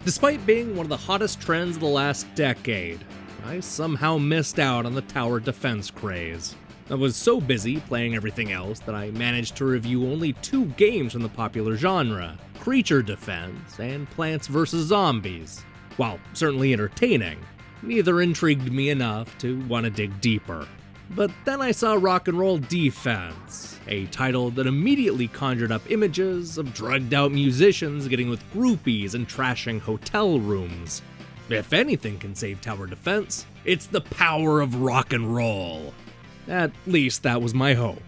Despite being one of the hottest trends of the last decade, I somehow missed out on the tower defense craze. I was so busy playing everything else that I managed to review only 2 games from the popular genre, Creature Defense and Plants vs. Zombies. While certainly entertaining, neither intrigued me enough to want to dig deeper. But then I saw Rock and Roll Defense, a title that immediately conjured up images of drugged out musicians getting with groupies and trashing hotel rooms. If anything can save tower defense, it's the power of rock and roll. At least that was my hope.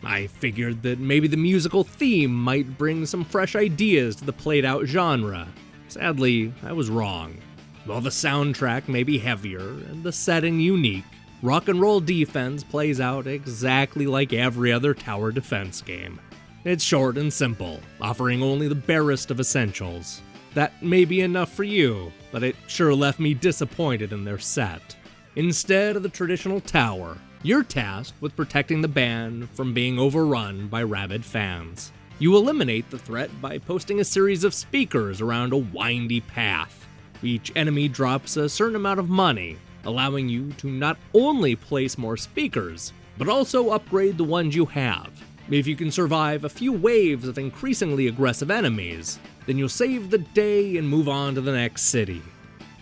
I figured that maybe the musical theme might bring some fresh ideas to the played out genre. Sadly, I was wrong. While the soundtrack may be heavier and the setting unique, Rock and Roll Defense plays out exactly like every other tower defense game. It's short and simple, offering only the barest of essentials. That may be enough for you, but it sure left me disappointed in their set. Instead of the traditional tower, you're tasked with protecting the band from being overrun by rabid fans. You eliminate the threat by posting a series of speakers around a windy path. Each enemy drops a certain amount of money, allowing you to not only place more speakers, but also upgrade the ones you have. If you can survive a few waves of increasingly aggressive enemies, then you'll save the day and move on to the next city.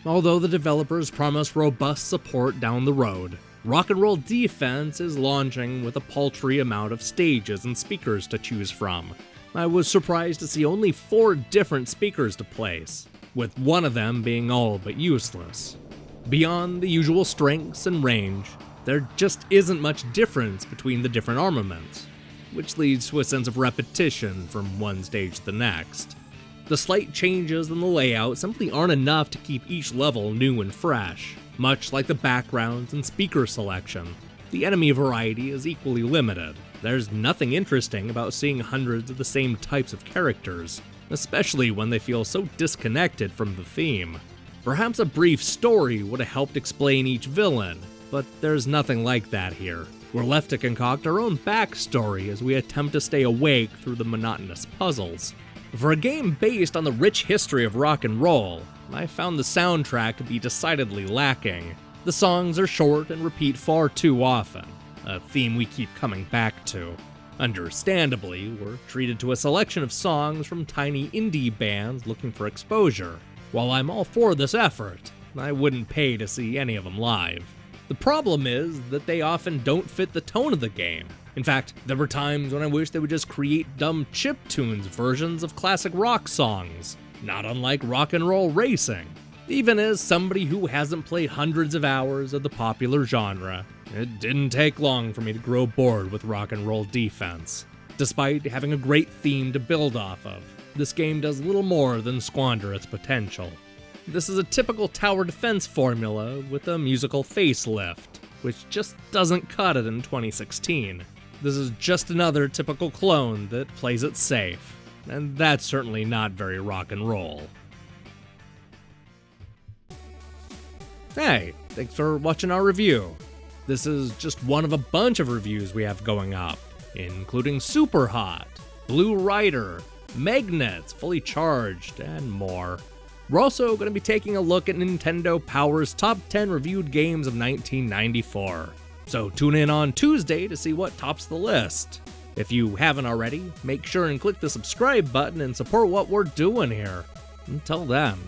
Although the developers promise robust support down the road, Rock and Roll Defense is launching with a paltry amount of stages and speakers to choose from. I was surprised to see only 4 different speakers to place, with one of them being all but useless. Beyond the usual strengths and range, there just isn't much difference between the different armaments, which leads to a sense of repetition from one stage to the next. The slight changes in the layout simply aren't enough to keep each level new and fresh. Much like the backgrounds and speaker selection, the enemy variety is equally limited. There's nothing interesting about seeing hundreds of the same types of characters, especially when they feel so disconnected from the theme. Perhaps a brief story would have helped explain each villain, but there's nothing like that here. We're left to concoct our own backstory as we attempt to stay awake through the monotonous puzzles. For a game based on the rich history of rock and roll, I found the soundtrack to be decidedly lacking. The songs are short and repeat far too often, a theme we keep coming back to. Understandably, we're treated to a selection of songs from tiny indie bands looking for exposure. While I'm all for this effort, I wouldn't pay to see any of them live. The problem is that they often don't fit the tone of the game. In fact, there were times when I wish they would just create dumb chiptunes versions of classic rock songs, not unlike Rock and Roll Racing. Even as somebody who hasn't played hundreds of hours of the popular genre, it didn't take long for me to grow bored with Rock and Roll Defense. Despite having a great theme to build off of, this game does little more than squander its potential. This is a typical tower defense formula with a musical facelift, which just doesn't cut it in 2016. This is just another typical clone that plays it safe, and that's certainly not very rock and roll. Hey, thanks for watching our review. This is just one of a bunch of reviews we have going up, including Super Hot, Blue Rider, Magnets Fully Charged, and more. We're also going to be taking a look at Nintendo Power's top 10 reviewed games of 1994. So tune in on Tuesday to see what tops the list. If you haven't already, make sure and click the subscribe button and support what we're doing here. Until then.